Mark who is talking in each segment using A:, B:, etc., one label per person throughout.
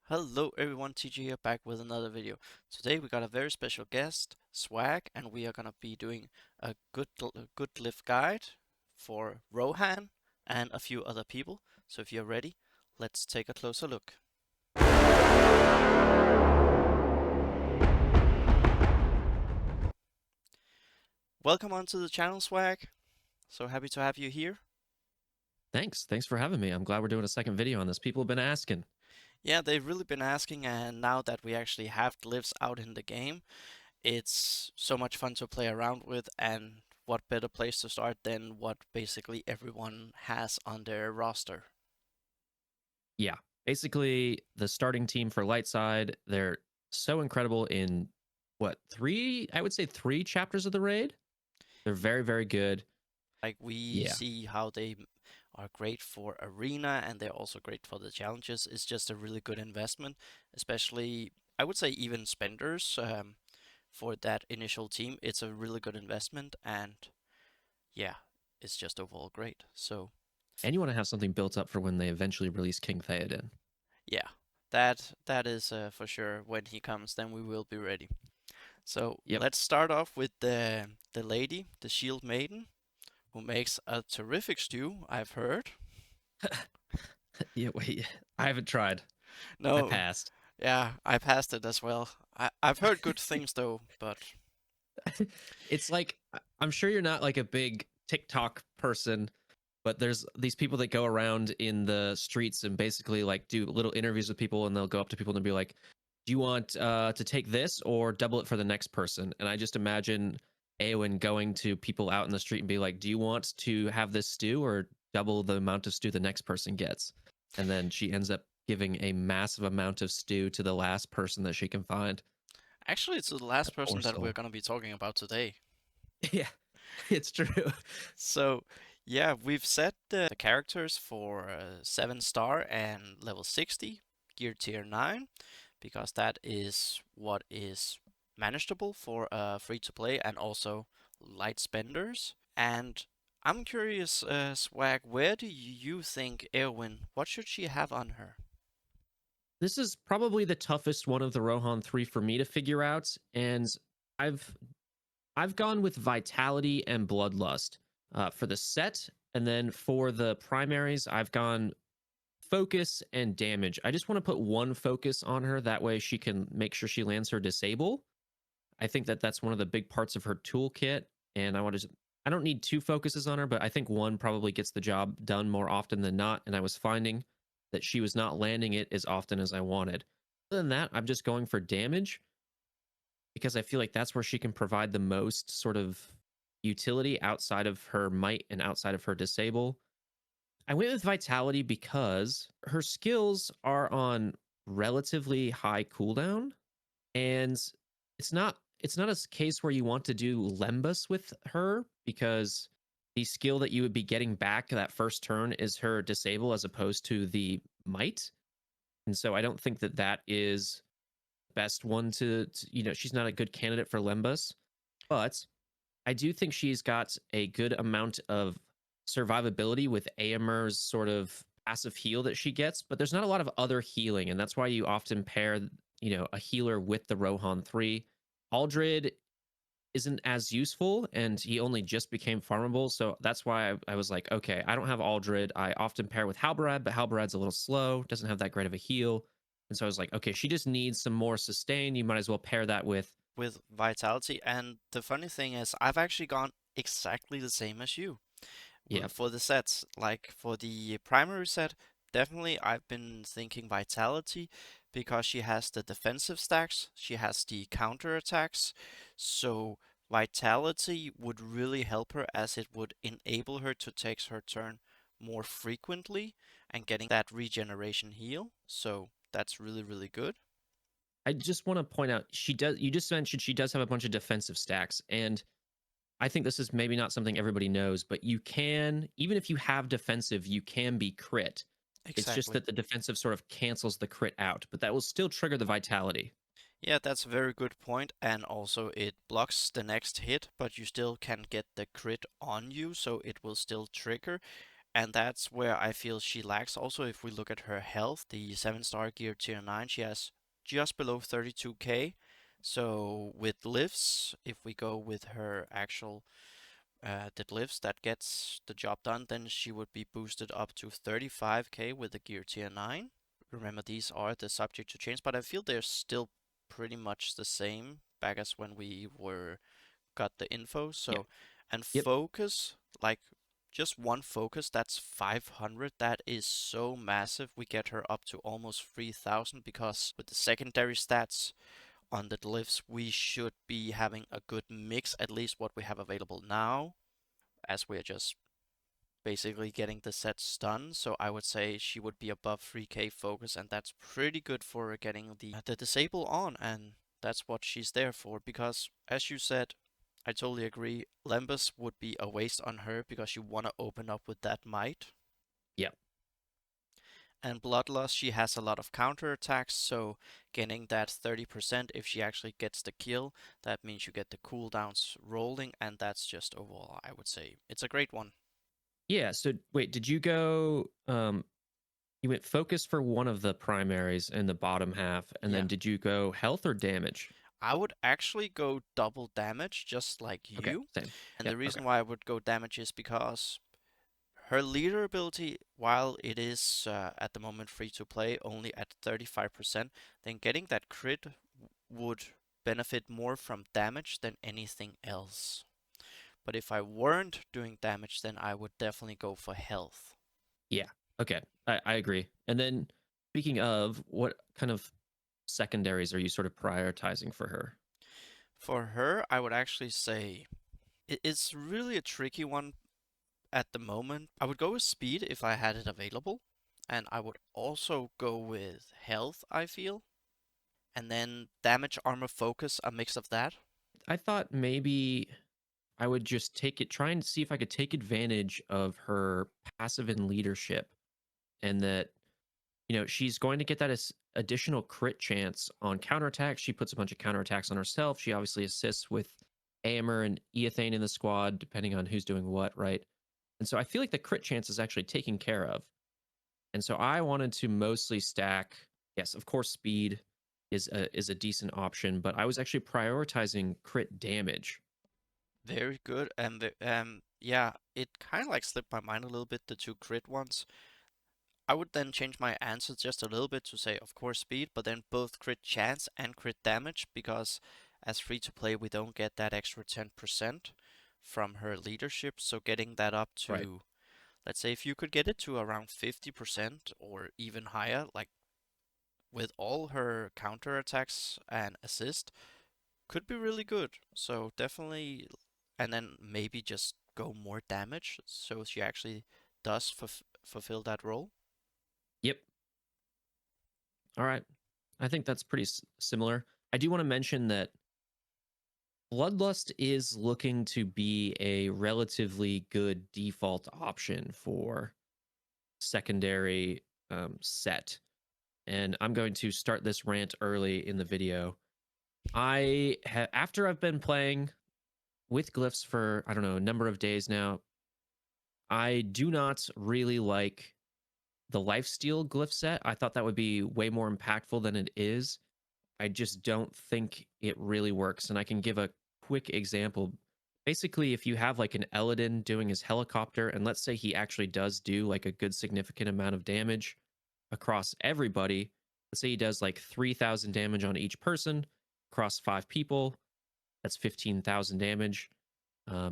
A: Hello everyone, TG here back with another video. Today we got a very special guest, Swag, and we are gonna be doing a good Glyph guide for Rohan and a few other people. So if you're ready, let's take a closer look. Welcome onto the channel, Swag. So happy to have you here.
B: Thanks for having me. I'm glad we're doing a second video on this. People have been asking.
A: Yeah, they've really been asking, and now that we actually have glyphs out in the game, it's so much fun to play around with, and what better place to start than what basically everyone has on their roster.
B: Yeah, basically the starting team for Lightside, they're so incredible in what, three, I would say three chapters of the raid. They're very good.
A: Like, we
B: Yeah.
A: see how they are great for arena, and they're also great for the challenges. It's just a really good investment, especially I would say even spenders for that initial team. It's a really good investment, and yeah, it's just overall great. So
B: And you want to have something built up for when they eventually release King Theoden.
A: yeah, that is for sure. When he comes, then we will be ready. So
B: Yep.
A: let's start off with the lady, the Shield Maiden, who makes a terrific stew, I've heard.
B: Yeah, wait. I haven't tried. I
A: No,
B: passed.
A: yeah, I passed it as well. I've heard good things though, but
B: It's like I'm sure you're not like a big TikTok person, but there's these people that go around in the streets and basically like do little interviews with people, and they'll go up to people and be like, do you want to take this or double it for the next person? And I just imagine Eowyn going to people out in the street and be like, do you want to have this stew or double the amount of stew the next person gets? And then she ends up giving a massive amount of stew to the last person that she can find.
A: actually it's the last
B: That poor
A: person that we're
B: soul.
A: gonna be talking about today.
B: Yeah, it's true.
A: So yeah, we've set the characters for 7-star and level 60, gear tier 9, because that is what is manageable for free to play and also light spenders. And I'm curious, Swag, where do you think Eowyn, what should she have on her?
B: This is probably the toughest one of the Rohan 3 for me to figure out, and I've I've gone with Vitality and Bloodlust for the set, and then for the primaries, I've gone Focus and Damage. I just want to put one focus on her. That way, she can make sure she lands her Disable. I think that that's one of the big parts of her toolkit, and I don't need two focuses on her, but I think one probably gets the job done more often than not. And I was finding that she was not landing it as often as I wanted. Other than that, I'm just going for damage because I feel like that's where she can provide the most sort of utility outside of her might and outside of her disable. I went with vitality because her skills are on relatively high cooldown, and it's not a case where you want to do Lembus with her because the skill that you would be getting back that first turn is her disable as opposed to the might. And so I don't think that that is best one to she's not a good candidate for Lembus, but I do think she's got a good amount of survivability with Eomer's sort of passive heal that she gets, but there's not a lot of other healing, and that's why you often pair a healer with the Rohan 3. Aldred isn't as useful, and he only just became farmable, so that's why I was like, okay, I don't have Aldred. I often pair with Halbarad, but Halbarad's a little slow, doesn't have that great of a heal. And so I was like, okay, she just needs some more sustain. You might as well pair that with.
A: With Vitality, and the funny thing is, I've actually gone exactly the same as you.
B: Yeah.
A: For the sets, like for the primary set, definitely I've been thinking Vitality because she has the defensive stacks, she has the counter attacks, so Vitality would really help her as it would enable her to take her turn more frequently and getting that regeneration heal. So that's really, really good.
B: I just want to point out you just mentioned she does have a bunch of defensive stacks, and I think this is maybe not something everybody knows, but you can, even if you have defensive, you can be crit. It's just
A: Exactly.
B: that the defensive sort of cancels the crit out, but that will still trigger the vitality.
A: Yeah, that's a very good point, and also it blocks the next hit, but you still can get the crit on you, so it will still trigger. and that's where I feel she lacks. Also, if we look at her health, the 7-star gear tier 9, she has just below 32k. So with lifts, if we go with her actual deadlifts that gets the job done, then she would be boosted up to 35k with the gear tier 9. Remember, these are the subject to change, but I feel they're still pretty much the same back as when we were got the info.
B: Yeah.
A: So, and
B: Yep.
A: focus, like just one focus, that's 500. That is so massive. We get her up to almost 3000 because with the secondary stats on the glyphs, we should be having a good mix, at least what we have available now, as we're just basically getting the sets done. So I would say she would be above 3k focus, and that's pretty good for getting the disable on, and that's what she's there for. Because as you said, I totally agree. Lembas would be a waste on her because you want to open up with that might.
B: Yeah.
A: And Bloodlust, she has a lot of counter attacks, so getting that 30% if she actually gets the kill, that means you get the cooldowns rolling, and that's just overall, I would say, it's a great one.
B: Yeah. So wait, did you go you went focus for one of the primaries in the bottom half, and
A: Yeah.
B: then did you go health or damage?
A: I would actually go double damage, just like
B: Okay,
A: you.
B: same.
A: And
B: Yeah,
A: the
B: okay.
A: reason why I would go damage is because her leader ability, while it is at the moment free to play, only at 35%, then getting that crit would benefit more from damage than anything else. But if I weren't doing damage, then I would definitely go for health.
B: Yeah. Okay. I agree. And then speaking of, what kind of secondaries are you sort of prioritizing for her?
A: For her, I would actually say it's really a tricky one at the moment. I would go with speed if I had it available, and I would also go with health, I feel, and then damage, armor, focus, a mix of that.
B: I thought maybe I would just take it, try and see if I could take advantage of her passive in leadership, and that, she's going to get that additional crit chance on counterattacks. She puts a bunch of counterattacks on herself. She obviously assists with Eomer and Eothane in the squad, depending on who's doing what, right? And so I feel like the crit chance is actually taken care of. And so I wanted to mostly stack. Yes, of course, speed is a decent option, but I was actually prioritizing crit damage.
A: Very good, and yeah, it kind of like slipped my mind a little bit, the two crit ones. I would then change my answer just a little bit to say, of course, speed, but then both crit chance and crit damage, because as free to play, we don't get that extra 10% from her leadership. So getting that up
B: Right.
A: to, let's say, if you could get it to around 50% or even higher, like with all her counter attacks and assist, could be really good. So definitely, and then maybe just go more damage so she actually does fulfill that role.
B: Yep. All right. I think that's pretty similar. I do want to mention that Bloodlust is looking to be a relatively good default option for secondary set. And I'm going to start this rant early in the video. After I've been playing with glyphs for, I don't know, a number of days now, I do not really like the lifesteal glyph set. I thought that would be way more impactful than it is. I just don't think it really works. And I can give a quick example. Basically, if you have like an Eladin doing his helicopter, and let's say he actually does do like a good significant amount of damage across everybody, let's say he does like 3,000 damage on each person across 5 people, that's 15,000 damage.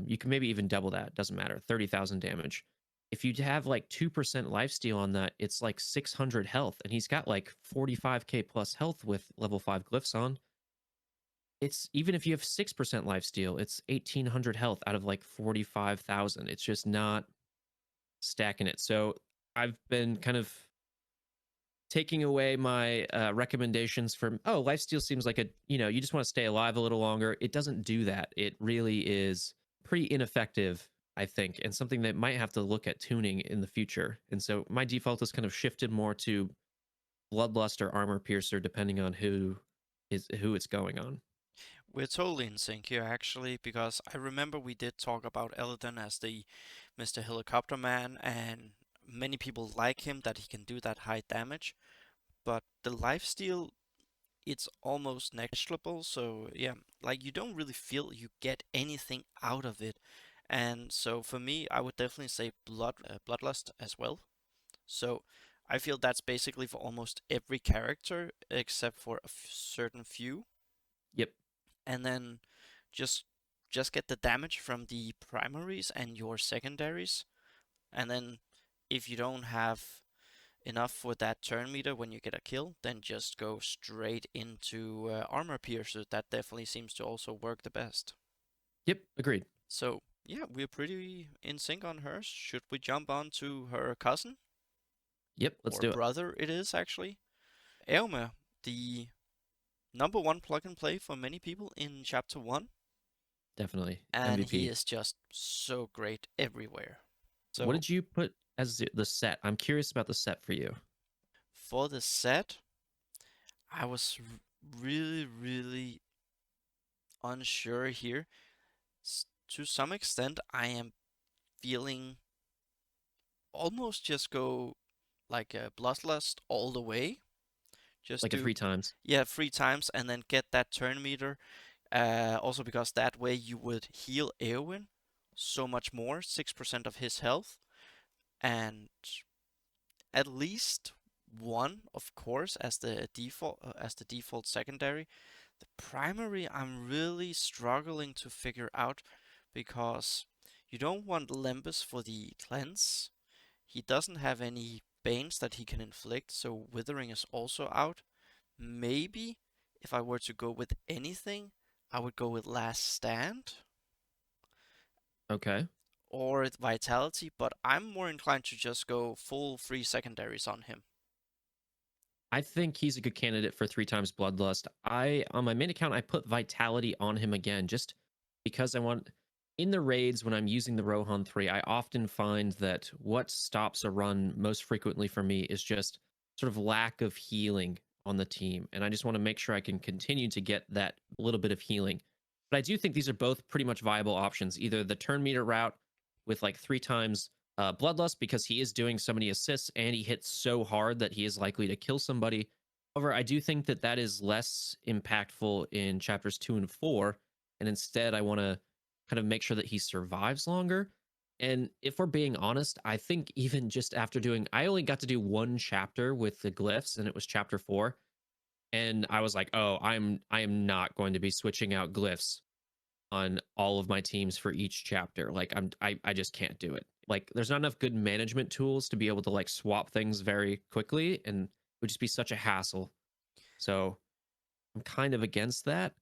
B: You can maybe even double that, doesn't matter, 30,000 damage. If you have like 2% lifesteal on that, it's like 600 health, and he's got like 45k plus health with level 5 glyphs on. It's even if you have 6% lifesteal, it's 1800 health out of like 45,000. It's just not stacking it. So I've been kind of taking away my recommendations from, oh, lifesteal seems like you just want to stay alive a little longer. It doesn't do that. It really is pretty ineffective, I think, and something that might have to look at tuning in the future. And so my default has kind of shifted more to bloodlust or armor piercer, depending on who it's going on.
A: We're totally in sync here, actually, because I remember we did talk about Eldon as the Mr. Helicopter Man, and many people like him that he can do that high damage. But the lifesteal, it's almost negligible. So yeah, like you don't really feel you get anything out of it. And so for me, I would definitely say Bloodlust as well. So I feel that's basically for almost every character except for a certain few.
B: Yep.
A: And then just just get the damage from the primaries and your secondaries. And then if you don't have enough for that turn meter when you get a kill, then just go straight into armor piercer. That definitely seems to also work the best.
B: Yep. Agreed.
A: So yeah, we're pretty in sync on hers. Should we jump on to her cousin
B: Yep. Let's
A: or
B: do it.
A: brother? It is actually Eomer, the number one plug and play for many people in chapter one,
B: Definitely
A: and he
B: MVP.
A: is just so great everywhere.
B: What
A: So
B: did you put as the set? I'm curious about the set for you.
A: for the set, I was really, really unsure here. To some extent, I am feeling almost just go like a bloodlust all the way. Just
B: Like a
A: do,
B: 3 times.
A: yeah, 3 times and then get that turn meter. Also because that way you would heal Eowyn so much more, 6% of his health, and at least one, of course, as the default secondary. The primary, I'm really struggling to figure out because you don't want Lembus for the cleanse. He doesn't have any banes that he can inflict, so Withering is also out. Maybe if I were to go with anything, I would go with Last Stand
B: Okay.
A: or Vitality, but I'm more inclined to just go full free secondaries on him.
B: I think he's a good candidate for 3 times Bloodlust. I on my main account I put Vitality on him again just because I want in the raids when I'm using the Rohan 3, I often find that what stops a run most frequently for me is just sort of lack of healing on the team. And I just want to make sure I can continue to get that little bit of healing. But I do think these are both pretty much viable options. Either the turn meter route with like 3 times Bloodlust because he is doing so many assists and he hits so hard that he is likely to kill somebody. However, I do think that that is less impactful in chapters 2 and 4. And instead, I want to kind of make sure that he survives longer. And if we're being honest, I think even just after doing, I only got to do one chapter with the glyphs, and it was chapter 4. And I was like, oh, I am not going to be switching out glyphs on all of my teams for each chapter. Like I just can't do it. Like there's not enough good management tools to be able to like swap things very quickly and it would just be such a hassle. So I'm kind of against that.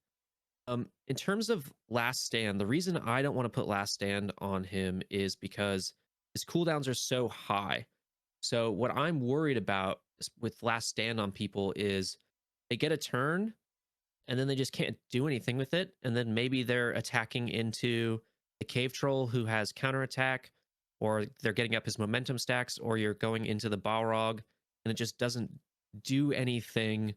B: In terms of Last Stand, the reason I don't want to put Last Stand on him is because his cooldowns are so high. So what I'm worried about with Last Stand on people is they get a turn and then they just can't do anything with it. And then maybe they're attacking into the cave troll who has counterattack, or they're getting up his momentum stacks, or you're going into the Balrog and it just doesn't do anything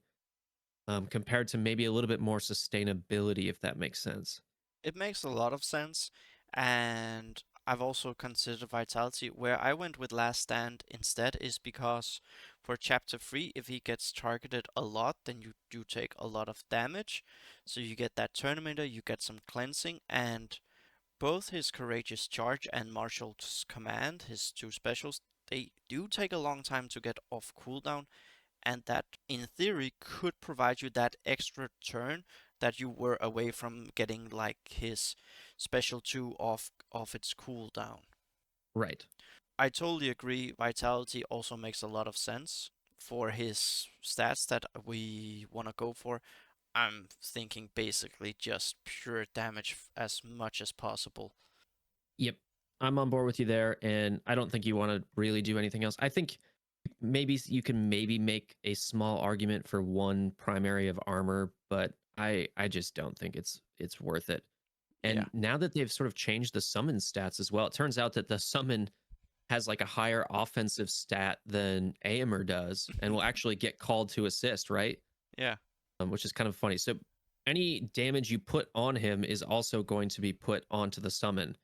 B: compared to maybe a little bit more sustainability, if that makes sense.
A: It makes a lot of sense, and I've also considered Vitality. Where I went with Last Stand instead is because for Chapter 3, if he gets targeted a lot, then you do take a lot of damage. So you get that Terminator, you get some cleansing, and both his Courageous Charge and Marshal's Command, his two specials, they do take a long time to get off cooldown, and that in theory could provide you that extra turn that you were away from getting like his special 2 off its cooldown.
B: Right.
A: I totally agree. Vitality also makes a lot of sense for his stats that we want to go for. I'm thinking basically just pure damage as much as possible.
B: Yep. I'm on board with you there. And I don't think you want to really do anything else. I think maybe you can maybe make a small argument for one primary of armor, but I just don't think it's worth it.
A: Yeah.
B: And now that they've sort of changed the summon stats as well, it turns out that the summon has like a higher offensive stat than Eomer does and will actually get called to assist, right?
A: Yeah.
B: Which is kind of funny. So any damage you put on him is also going to be put onto the summon.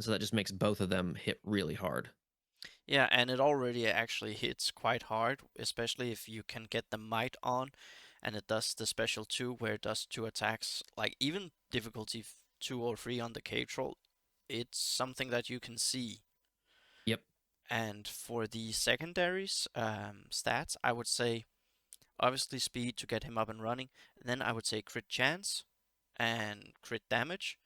B: So that just makes both of them hit really hard.
A: Yeah, and it already actually hits quite hard, especially if you can get the might on, and it does the special 2 where it does 2 attacks, like even difficulty 2 or 3 on the cave troll. It's something that you can see.
B: Yep.
A: And for the secondaries stats, I would say obviously speed to get him up and running. Then I would say crit chance and crit damage.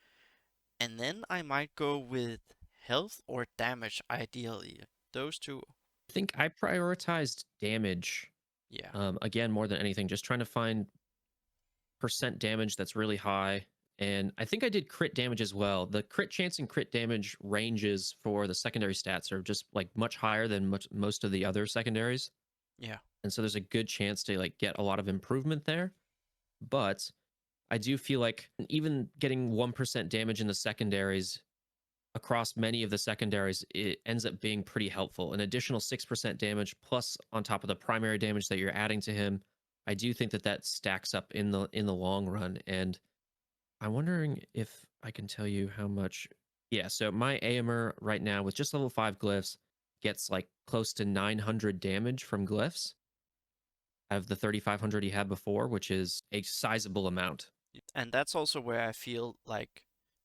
A: And then I might go with health or damage ideally. Those two.
B: I think I prioritized damage
A: Yeah.
B: again more than anything, just trying to find percent damage that's really high. And I think I did crit damage as well. The crit chance and crit damage ranges for the secondary stats are just like much higher than most of the other secondaries.
A: Yeah.
B: And so there's a good chance to like get a lot of improvement there. But I do feel like even getting 1% damage in the secondaries across many of the secondaries, it ends up being pretty helpful. An additional 6% damage plus on top of the primary damage that you're adding to him. I do think that that stacks up in the long run. And I'm wondering if I can tell you how much. Yeah, so my Eomer right now with just level 5 glyphs gets like close to 900 damage from glyphs out of the 3,500 he had before, which is a sizable amount.
A: And that's also where I feel like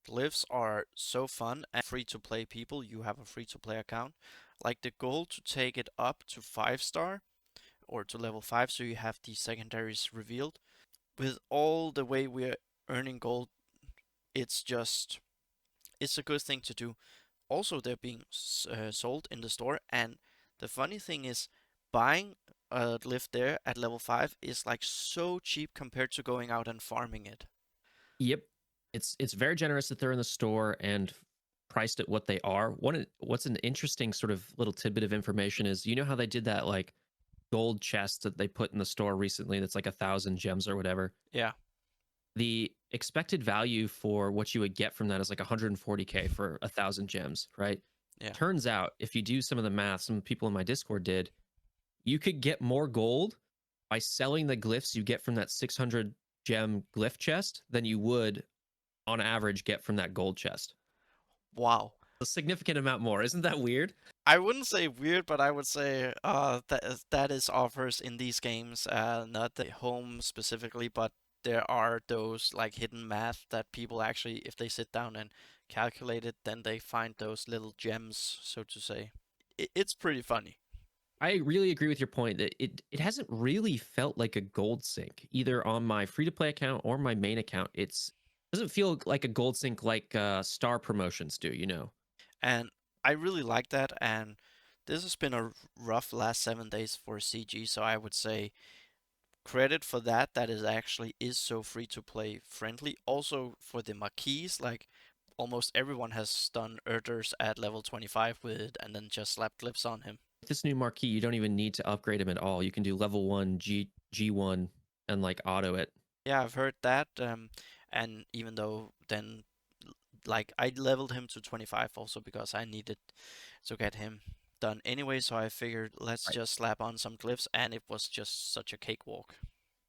A: glyphs are so fun and free to play people. You have a free to play account. Like the goal to take it up to 5 star or to level 5 so you have the secondaries revealed. With all the way we're earning gold, it's just it's a good thing to do. Also, they're being sold in the store, and the funny thing is, buying a glyph there at level 5 is like so cheap compared to going out and farming it.
B: Yep. It's very generous that they're in the store and priced at what they are. What's an interesting sort of little tidbit of information is you know how they did that like gold chest that they put in the store recently that's like 1,000 gems or whatever.
A: Yeah,
B: The expected value for what you would get from that is like 140K for 1,000 gems, right?
A: yeah.
B: Turns out if you do some of the math, some people in my Discord did, you could get more gold by selling the glyphs you get from that 600 gem glyph chest than you would on average get from that gold chest.
A: Wow.
B: A significant amount more. Isn't that weird?
A: I wouldn't say weird, but I would say that is offers in these games, not the home specifically, but there are those like hidden math that people actually, if they sit down and calculate it, then they find those little gems, so to say. It's pretty funny.
B: I really agree with your point that it hasn't really felt like a gold sink either on my free to play account or my main account. It's doesn't feel like a gold sink like star promotions do, you know.
A: And I really like that. And this has been a rough last 7 days for CG, so I would say credit for that. That is actually is so free to play friendly. Also for the marquees, like almost everyone has done Erders at level 25 with it, and then just slapped glyphs on him.
B: This new marquee, you don't even need to upgrade him at all. You can do level 1 G1 and like auto it.
A: Yeah, I've heard that. And even though then, like I leveled him to 25 also because I needed to get him done anyway. So I figured let's
B: Right.
A: just slap on some glyphs, and it was just such a cakewalk.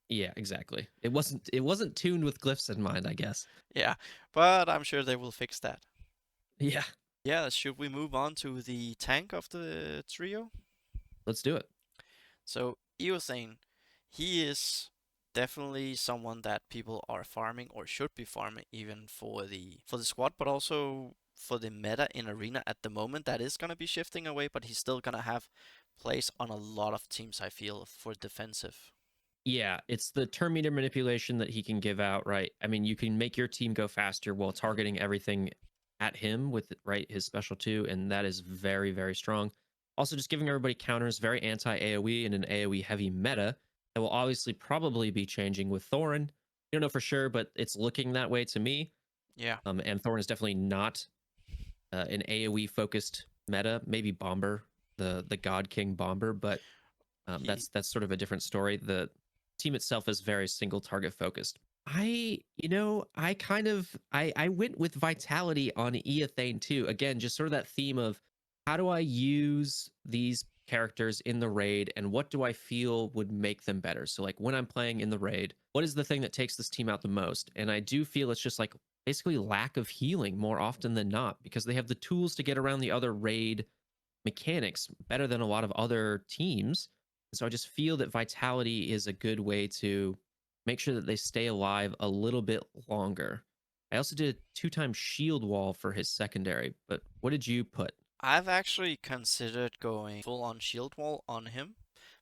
B: Yeah, exactly. It wasn't tuned with glyphs in mind, I guess.
A: Yeah, but I'm sure they will fix that.
B: Yeah,
A: Yeah, should we move on to the tank of the trio?
B: let's do it.
A: So Eothane, he is definitely someone that people are farming or should be farming even for the squad, but also for the meta in arena at the moment. That is gonna be shifting away, but he's still gonna have place on a lot of teams. I feel for defensive.
B: Yeah, it's the turn meter manipulation that he can give out, right? I mean, you can make your team go faster while targeting everything at him with right his special two, and that is very, very strong. Also, just giving everybody counters, very anti AoE and an AoE heavy meta that will obviously probably be changing with Thorin. You don't know for sure, but it's looking that way to me.
A: Yeah,
B: And Thorin is definitely not an AoE focused meta. Maybe Bomber, the God King Bomber, but
A: he
B: that's sort of a different story. The team itself is very single target focused. I kind of I went with vitality on Eothane too. Again, just sort of that theme of how do I use these characters in the raid and what do I feel would make them better? So like when I'm playing in the raid, what is the thing that takes this team out the most? And I do feel it's just like basically lack of healing more often than not because they have the tools to get around the other raid mechanics better than a lot of other teams. So I just feel that vitality is a good way to make sure that they stay alive a little bit longer. I also did a 2 times shield wall for his secondary, but what did you put?
A: I've actually considered going full on shield wall on him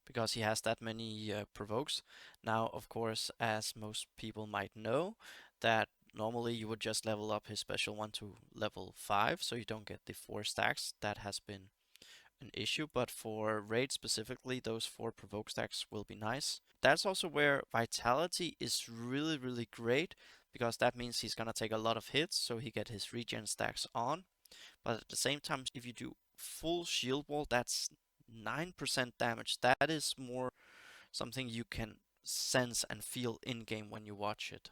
A: because he has that many provokes. Now, of course, as most people might know, that normally you would just level up his special one to level 5 so you don't get the 4 stacks. That has been an issue, but for raid specifically, those 4 provoke stacks will be nice. That's also where vitality is really, really great because that means he's gonna take a lot of hits, so he get his regen stacks on. But at the same time, if you do full shield wall, that's 9% damage. That is more something you can sense and feel in game when you watch it.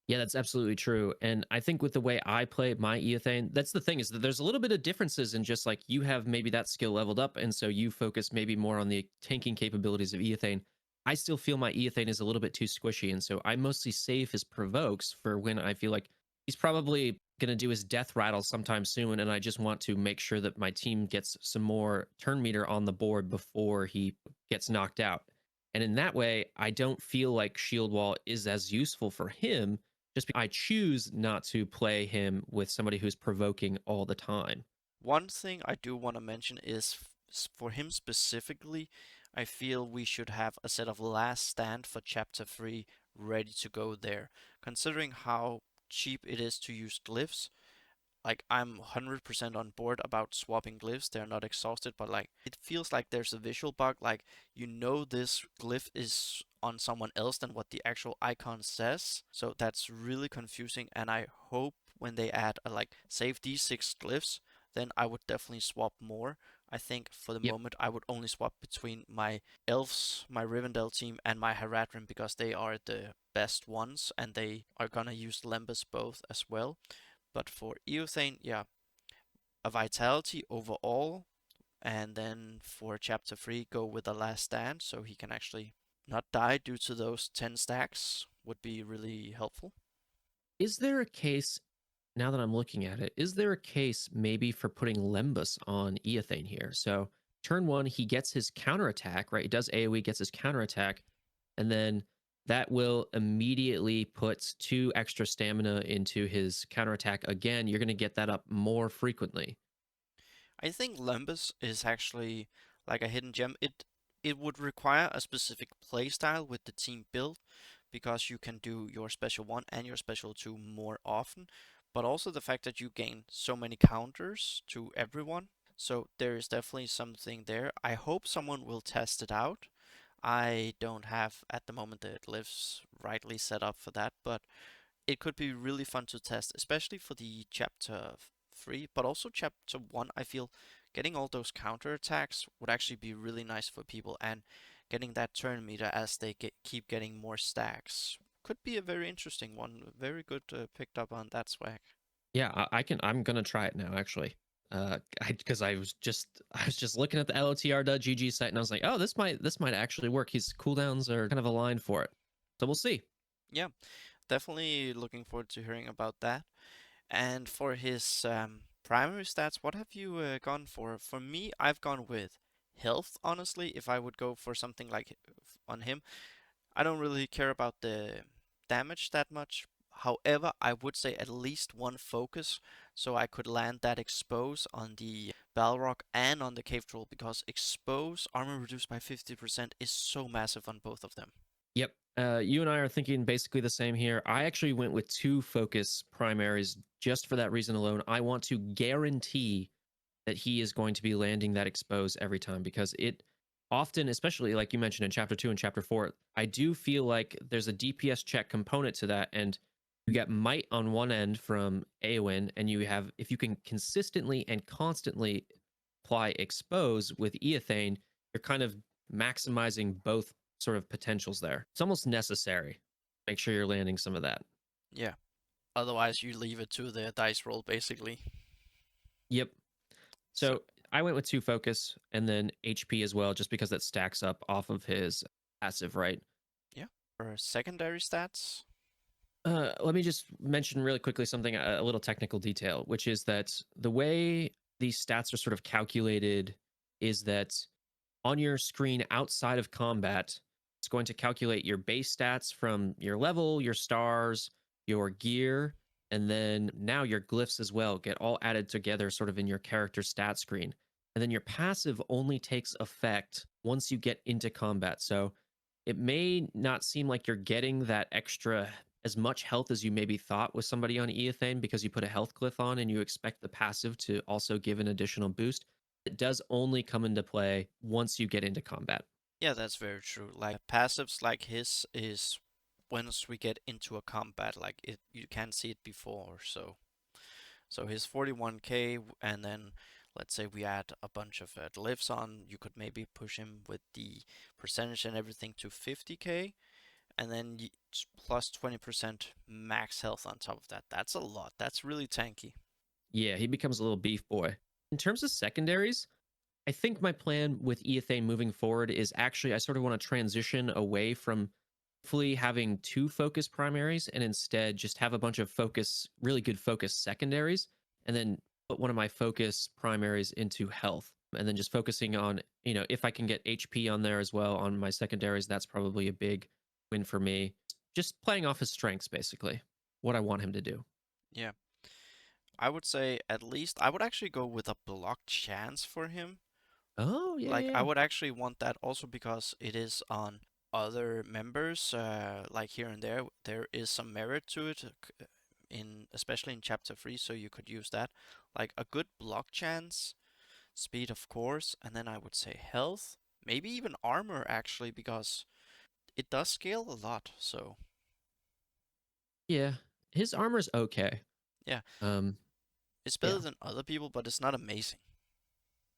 B: Yeah, that's absolutely true. And I think with the way I play my Eothane, that's the thing is that there's a little bit of differences in just like you have maybe that skill leveled up. And so you focus maybe more on the tanking capabilities of Eothane. I still feel my Eothane is a little bit too squishy. And so I mostly save his provokes for when I feel like he's probably going to do his death rattle sometime soon. And I just want to make sure that my team gets some more turn meter on the board before he gets knocked out. And in that way, I don't feel like Shield Wall is as useful for him just because I choose not to play him with somebody who's provoking all the time.
A: One thing I do want to mention is for him specifically, I feel we should have a set of last stand for chapter 3 ready to go there. Considering how cheap it is to use glyphs, like I'm 100% on board about swapping glyphs. They're not exhausted, but like it feels like there's a visual bug. Like you know this glyph is on someone else than what the actual icon says. So that's really confusing. And I hope when they add a like save these 6 glyphs, then I would definitely swap more. I think for the
B: Yep.
A: moment I would only swap between my elves, my Rivendell team, and my Haradrim because they are the best ones and they are gonna use Lembas both as well. But for Eothane, yeah, a vitality overall, and then for chapter 3, go with the last stand so he can actually not die due to those 10 stacks would be really helpful.
B: Is there a case, now that I'm looking at it, is there a case maybe for putting Lembus on Eothane here? So turn one, he gets his counterattack, right? He does AoE, gets his counterattack, and then that will immediately put 2 extra stamina into his counterattack again. You're going to get that up more frequently.
A: I think Lembas is actually like a hidden gem. It would require a specific playstyle with the team build because you can do your special 1 and your special 2 more often, but also the fact that you gain so many counters to everyone. So there is definitely something there. I hope someone will test it out. I don't have at the moment the glyphs rightly set up for that, but it could be really fun to test, especially for the chapter 3, but also chapter 1. I feel getting all those counter attacks would actually be really nice for people, and getting that turn meter as they keep getting more stacks could be a very interesting one. Very good picked up on that swag.
B: Yeah, I can. I'm gonna try it now, actually. Because I was just looking at the LOTR.GG site and I was like, oh, this might actually work. His cooldowns are kind of aligned for it, so we'll see.
A: Yeah, definitely looking forward to hearing about that. And for his primary stats, what have you gone for? For me, I've gone with health, honestly. If I would go for something like on him, I don't really care about the damage that much. However, I would say at least one focus so I could land that expose on the Balrog and on the Cave Troll because expose armor reduced by 50% is so massive on both of them.
B: Yep. You and I are thinking basically the same here. I actually went with 2 focus primaries just for that reason alone. I want to guarantee that he is going to be landing that expose every time because it often, especially like you mentioned in chapter 2 and chapter 4, I do feel like there's a DPS check component to that. And you get might on one end from Eowyn, and you have, if you can consistently and constantly apply expose with Eothane, you're kind of maximizing both sort of potentials there. It's almost necessary. Make sure you're landing some of that.
A: Yeah, otherwise you leave it to the dice roll basically.
B: Yep.
A: So,
B: So I went with 2 focus and then HP as well, just because that stacks up off of his passive, right?
A: yeah. For secondary stats,
B: Let me just mention really quickly something, a little technical detail, which is that the way these stats are sort of calculated is that on your screen outside of combat, it's going to calculate your base stats from your level, your stars, your gear, and then now your glyphs as well get all added together sort of in your character stat screen. And then your passive only takes effect once you get into combat. So it may not seem like you're getting that extra as much health as you maybe thought with somebody on Eothane because you put a health glyph on and you expect the passive to also give an additional boost. It does only come into play once you get into combat.
A: Yeah, that's very true. Like passives like his is once we get into a combat, like it you can't see it before. So his 41k, and then let's say we add a bunch of glyphs on, you could maybe push him with the percentage and everything to 50k, and then plus 20% max health on top of that. That's a lot. That's really tanky.
B: Yeah, he becomes a little beef boy. In terms of secondaries, I think my plan with Eothane moving forward is actually I sort of want to transition away from hopefully having two focus primaries and instead just have a bunch of focus, really good focus secondaries, and then put one of my focus primaries into health. And then just focusing on, if I can get HP on there as well on my secondaries, that's probably a big win for me. Just playing off his strengths, basically, what I want him to do.
A: Yeah. I would say at least I would actually go with a block chance for him.
B: Oh, yeah,
A: Like I
B: yeah.
A: would actually want that also because it is on other members, like here and there. There is some merit to it, in especially in chapter 3, so you could use that. Like a good block chance, speed of course, and then I would say health, maybe even armor actually, because it does scale a lot. So
B: Yeah, his armor's okay.
A: yeah,
B: Um,
A: it's better
B: yeah,
A: than other people, but it's not amazing.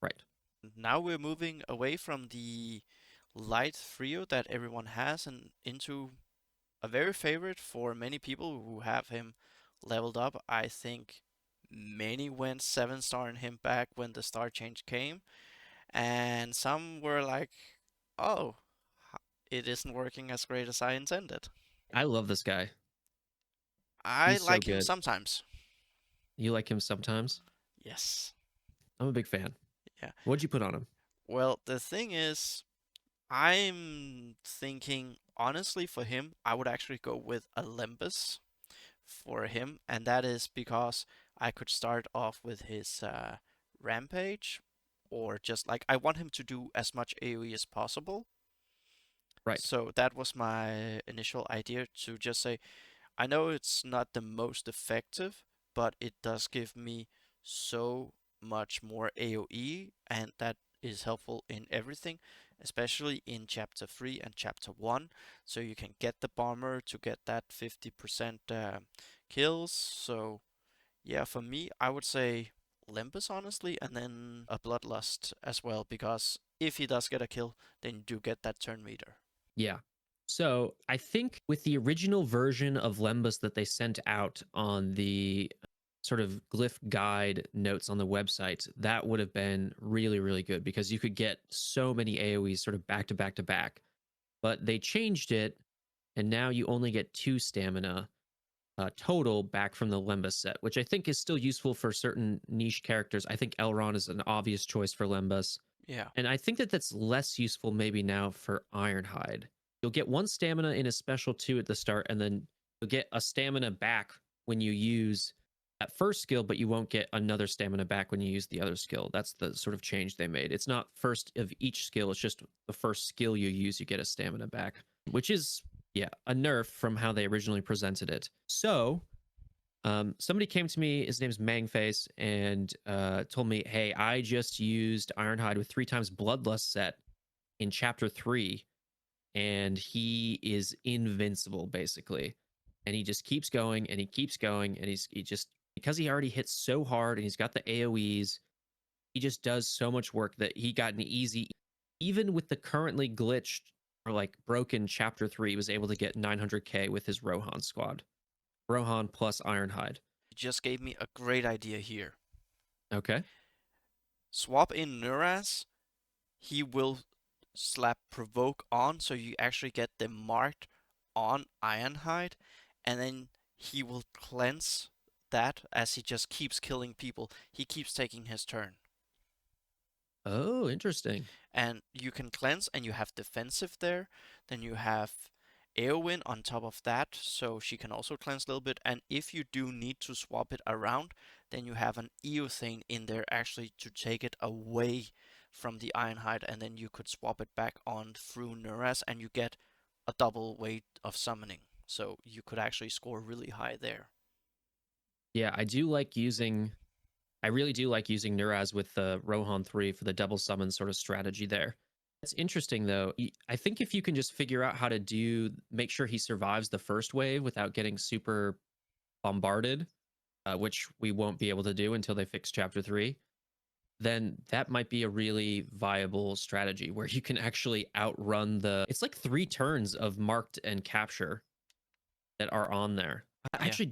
B: right.
A: Now we're moving away from the light trio that everyone has and into a very favorite for many people who have him leveled up. I think many went 7 star in him back when the star change came, and some were like, oh, it isn't working as great as I intended.
B: I love this guy.
A: I
B: He's so
A: like him
B: good.
A: sometimes.
B: You like him sometimes?
A: Yes.
B: I'm a big fan.
A: Yeah.
B: What'd you put on him?
A: Well, the thing is, I'm thinking honestly for him, I would actually go with Olympus for him, and that is because I could start off with his rampage, or just like I want him to do as much AoE as possible.
B: Right.
A: So that was my initial idea to just say, I know it's not the most effective, but it does give me so much more AoE, and that is helpful in everything, especially in chapter 3 and chapter 1. So you can get the bomber to get that 50% kills. So yeah, for me, I would say Limbus honestly, and then a Bloodlust as well, because if he does get a kill, then you do get that turn meter.
B: Yeah. So I think with the original version of Lembus that they sent out on the sort of glyph guide notes on the website, that would have been really, really good because you could get so many AoEs sort of back to back to back. But they changed it, and now you only get two stamina total back from the Lembas set, which I think is still useful for certain niche characters. I think Elrond is an obvious choice for Lembas.
A: Yeah.
B: And I think that that's less useful maybe now for Ironhide. You'll get one stamina in a special two at the start, and then you'll get a stamina back when you use that first skill, but you won't get another stamina back when you use the other skill. That's the sort of change they made. It's not first of each skill, it's just the first skill you use, you get a stamina back, which is, yeah, a nerf from how they originally presented it. So somebody came to me, his name's Mangface, and told me, hey, I just used Ironhide with 3 times Bloodlust set in chapter 3, and he is invincible, basically. And he just keeps going and he keeps going, and he just, because he already hits so hard and he's got the AoEs, he just does so much work that he got an easy, even with the currently glitched or like broken chapter 3, he was able to get 900k with his Rohan squad. Rohan plus Ironhide.
A: You just gave me a great idea here.
B: Okay.
A: Swap in Nuraz, he will slap provoke on, so you actually get the marked on Ironhide, and then he will cleanse that as he just keeps killing people. He keeps taking his turn.
B: Oh, interesting.
A: And you can cleanse and you have defensive there. Then you have Eowyn on top of that, so she can also cleanse a little bit. And if you do need to swap it around, then you have an Eothane in there actually to take it away from the Ironhide, and then you could swap it back on through Nuras, and you get a double weight of summoning. So you could actually score really high there.
B: Yeah, I really do like using Nuraz with the Rohan 3 for the double summon sort of strategy there. It's interesting though. I think if you can just figure out how to make sure he survives the first wave without getting super bombarded, which we won't be able to do until they fix chapter 3, then that might be a really viable strategy where you can actually outrun it's like 3 turns of marked and capture that are on there.
A: Yeah.
B: Actually,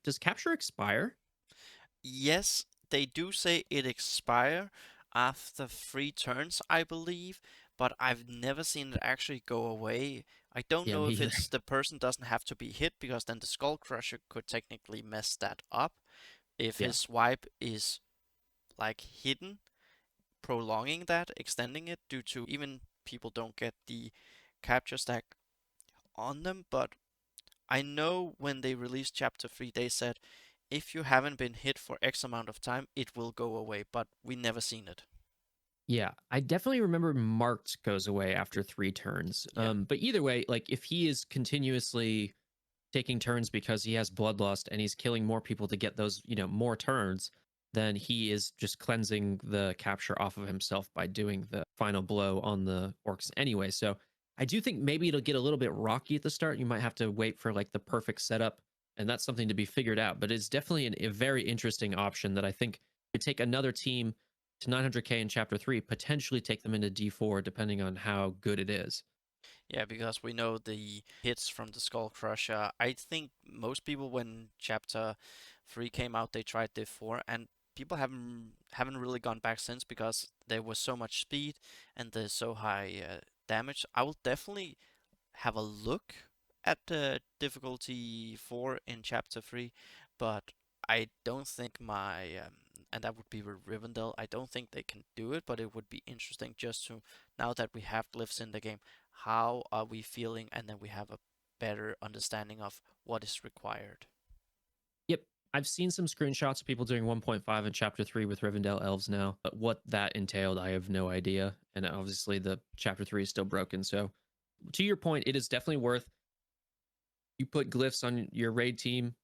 B: does capture expire?
A: Yes, they do say it expire after 3 turns, I believe, but I've never seen it actually go away. I don't
B: Yeah,
A: know
B: me
A: if
B: either.
A: it's the person doesn't have to be hit because then the Skull Crusher could technically mess that up. If
B: Yeah.
A: his swipe is like hidden, prolonging that, extending it due to even people don't get the capture stack on them, but I know when they released Chapter 3, they said if you haven't been hit for X amount of time, it will go away, but we never seen it.
B: Yeah, I definitely remember marked goes away after 3 turns.
A: Yeah,
B: But either way, like if he is continuously taking turns because he has bloodlust and he's killing more people to get those, more turns, then he is just cleansing the capture off of himself by doing the final blow on the orcs anyway. So I do think maybe it'll get a little bit rocky at the start. You might have to wait for like the perfect setup, and that's something to be figured out. But it's definitely a very interesting option that I think could take another team to 900k in chapter 3, potentially take them into D4 depending on how good it is.
A: yeah, because we know the hits from the Skull Crusher. I think most people, when Chapter 3 came out, they tried Div 4, and people haven't really gone back since because there was so much speed and there's so high damage. I will definitely have a look at the difficulty 4 in chapter 3, but I don't think and that would be with Rivendell. I don't think they can do it, but it would be interesting just to, now that we have glyphs in the game, how are we feeling, and then we have a better understanding of what is required.
B: Yep. I've seen some screenshots of people doing 1.5 in chapter 3 with Rivendell elves now, but what that entailed, I have no idea. And obviously, the chapter 3 is still broken. So, to your point, it is definitely worth you put glyphs on your raid team,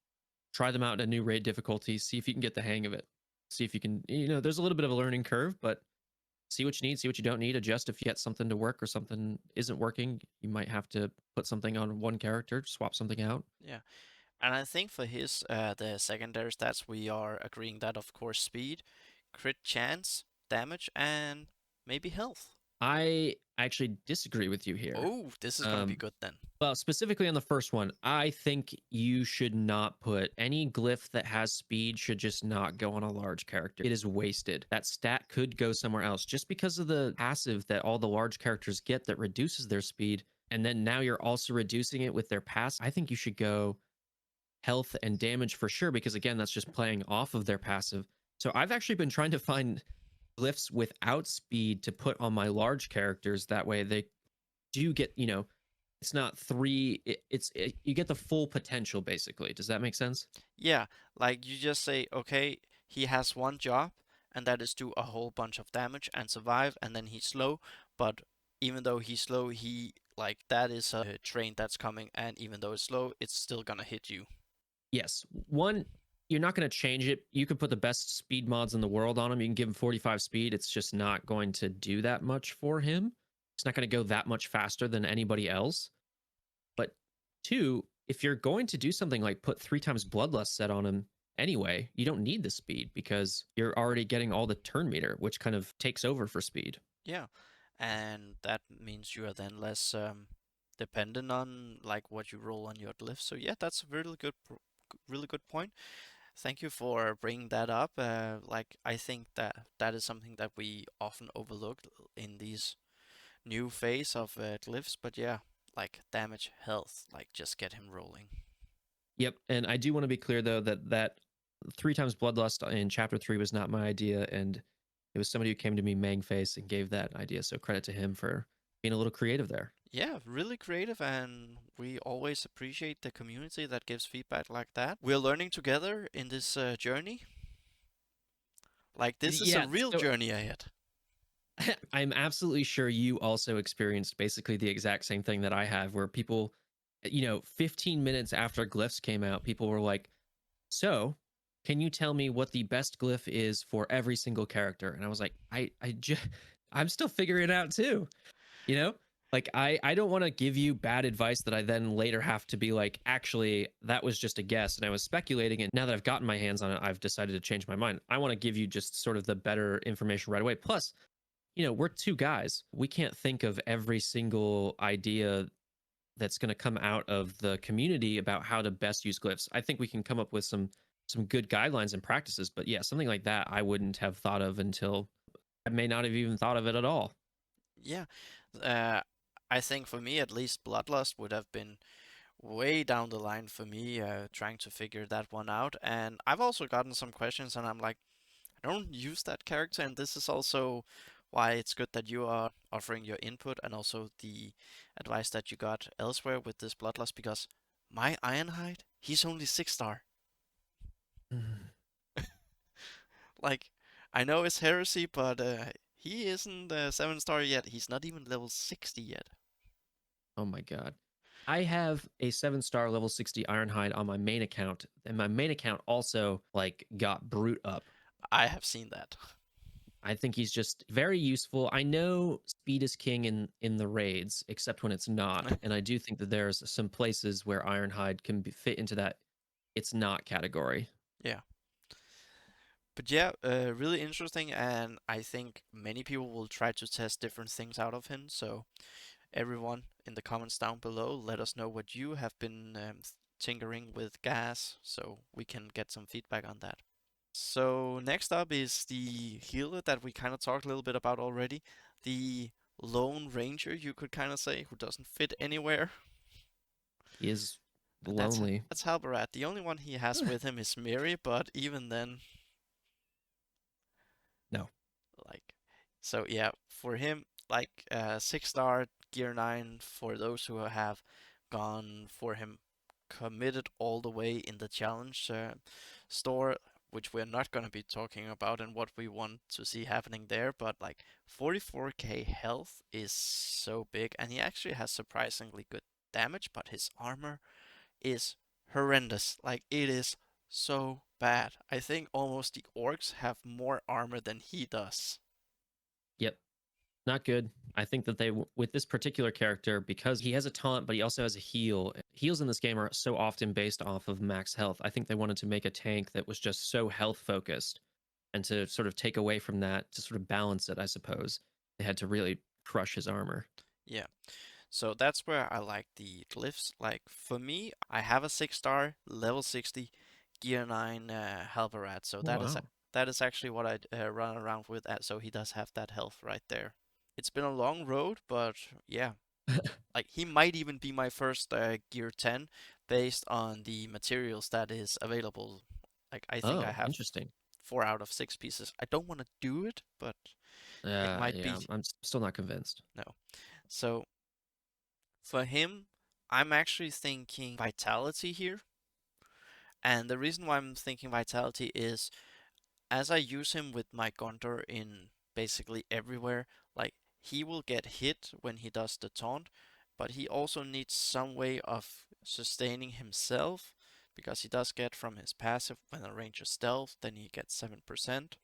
B: try them out in a new raid difficulty, see if you can get the hang of it. See if you can, there's a little bit of a learning curve, but see what you need, see what you don't need, adjust if you get something to work or something isn't working. You might have to put something on one character, swap something out.
A: Yeah, and I think for his the secondary stats, we are agreeing that of course speed, crit chance, damage, and maybe health.
B: I actually disagree with you here.
A: Oh, this is gonna be
B: Um,
A: good then.
B: Well, specifically on the first one, I think you should not put any glyph that has speed should just not go on a large character. It is wasted. That stat could go somewhere else just because of the passive that all the large characters get that reduces their speed. And then now you're also reducing it with their pass. I think you should go health and damage for sure, because again, that's just playing off of their passive. So I've actually been trying to find glyphs without speed to put on my large characters. That way they do get, it's not three. You get the full potential basically. Does that make sense?
A: Yeah, like you just say, okay, he has one job, and that is do a whole bunch of damage and survive, and then he's slow, but even though he's slow, he like that is a train that's coming, and even though it's slow, it's still gonna hit you.
B: Yes. One, you're not going to change it. You could put the best speed mods in the world on him. You can give him 45 speed. It's just not going to do that much for him. It's not going to go that much faster than anybody else. But two, if you're going to do something like put 3 times bloodlust set on him anyway, you don't need the speed because you're already getting all the turn meter, which kind of takes over for speed.
A: Yeah, and that means you are then less dependent on like what you roll on your glyph. So yeah, that's a really good point. Thank you for bringing that up. Like I think that that is something that we often overlook in these new phase of glyphs. But yeah, like damage, health, like just get him rolling.
B: Yep, and I do want to be clear though that three times bloodlust in chapter 3 was not my idea, and it was somebody who came to me Mangface and gave that idea. So credit to him for being a little creative there.
A: Yeah, really creative, and we always appreciate the community that gives feedback like that. We're learning together in this journey. Like, this is a
B: Yeah,
A: real
B: so
A: journey ahead.
B: I'm absolutely sure you also experienced basically the exact same thing that I have, where people, 15 minutes after Glyphs came out, people were like, "So, can you tell me what the best glyph is for every single character?" And I was like, I'm still figuring it out too. You know, like I don't want to give you bad advice that I then later have to be like, actually, that was just a guess and I was speculating. And now that I've gotten my hands on it, I've decided to change my mind. I want to give you just sort of the better information right away. Plus, we're two guys. We can't think of every single idea that's going to come out of the community about how to best use glyphs. I think we can come up with some good guidelines and practices, but yeah, something like that I wouldn't have thought of until I may not have even thought of it at all.
A: Yeah, uh, I think for me at least, Bloodlust would have been way down the line for me trying to figure that one out. And I've also gotten some questions, and I'm like, I don't use that character, and this is also why it's good that you are offering your input and also the advice that you got elsewhere with this Bloodlust, because my Ironhide, he's only 6 star. Like, I know it's heresy, but he isn't 7 star yet. He's not even level 60 yet.
B: Oh my god. I have a 7-star level 60 Ironhide on my main account, and my main account also like got brute up.
A: I have seen that.
B: I think he's just very useful. I know speed is king in the raids, except when it's not. And I do think that there's some places where Ironhide can fit into that it's not category.
A: Yeah. But yeah, really interesting, and I think many people will try to test different things out of him. So everyone in the comments down below, let us know what you have been tinkering with gas, so we can get some feedback on that. So next up is the healer that we kind of talked a little bit about already, the Lone Ranger, you could kind of say, who doesn't fit anywhere.
B: He is
A: And that's
B: lonely.
A: that's Halbarad. The only one he has with him is Miri, but even then,
B: No.
A: like, so yeah, for him, like 6 star gear 9 for those who have gone for him, committed all the way in the challenge store, which we're not going to be talking about and what we want to see happening there, but like 44k health is so big, and he actually has surprisingly good damage, but his armor is horrendous. Like, it is so bad. I think almost the orcs have more armor than he does.
B: Yep. Not good. I think that with this particular character, because he has a taunt, but he also has a heal. Heals in this game are so often based off of max health. I think they wanted to make a tank that was just so health focused, and to sort of take away from that, to sort of balance it, I suppose they had to really crush his armor.
A: Yeah. So that's where I like the glyphs. Like, for me, I have a 6 star, level 60, gear 9 Halbarad. So
B: Oh, wow.
A: that is actually what I run around with. So he does have that health right there. It's been a long road, but yeah, like, he might even be my first gear 10 based on the materials that is available. Like, I think I
B: Oh,
A: have
B: interesting.
A: 4 out of 6 pieces. I don't want to do it, but it might
B: Yeah,
A: be.
B: I'm still not convinced.
A: No. So for him, I'm actually thinking Vitality here. And the reason why I'm thinking Vitality is, as I use him with my Gondor in basically everywhere, like, he will get hit when he does the taunt, but he also needs some way of sustaining himself, because he does get from his passive when a ranger stealth, then he gets 7%.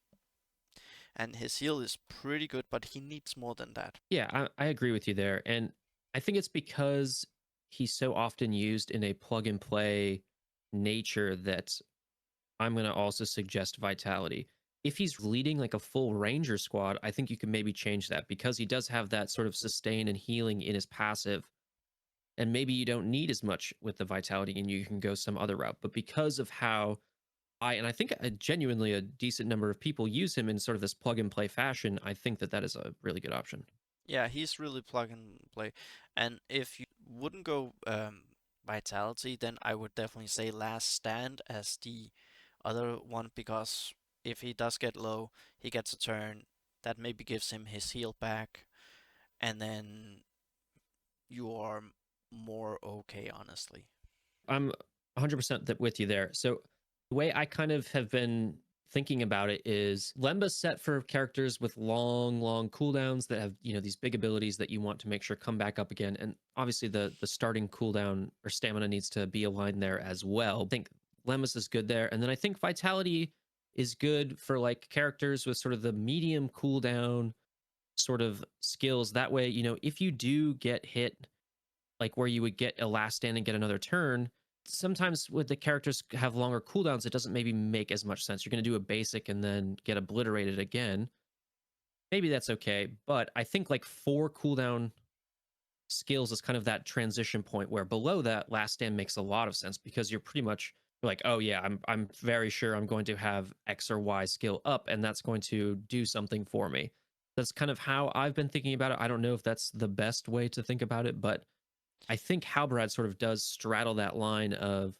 A: And his heal is pretty good, but he needs more than that.
B: Yeah, I agree with you there. And I think it's because he's so often used in a plug and play nature that I'm going to also suggest Vitality. If he's leading like a full Ranger squad, I think you can maybe change that, because he does have that sort of sustain and healing in his passive. And maybe you don't need as much with the Vitality and you can go some other route. But because of how and I think genuinely a decent number of people use him in sort of this plug and play fashion, I think that that is a really good option.
A: Yeah, he's really plug and play. And if you wouldn't go Vitality, then I would definitely say Last Stand as the other one because if he does get low, he gets a turn that maybe gives him his heal back, and then you are more okay, honestly.
B: I'm 100% with you there. So the way I kind of have been thinking about it is Lemba's set for characters with long cooldowns that have, these big abilities that you want to make sure come back up again. And obviously the starting cooldown or stamina needs to be aligned there as well. I think Lemba's is good there. And then I think Vitality is good for like characters with sort of the medium cooldown sort of skills. That way, if you do get hit like where you would get a last stand and get another turn, sometimes with the characters have longer cooldowns, it doesn't maybe make as much sense. You're going to do a basic and then get obliterated again. Maybe that's okay. But I think like 4 cooldown skills is kind of that transition point where below that last stand makes a lot of sense because you're like, oh yeah, I'm very sure I'm going to have X or Y skill up and that's going to do something for me. That's kind of how I've been thinking about it. I don't know if that's the best way to think about it, but I think Halbarad sort of does straddle that line of,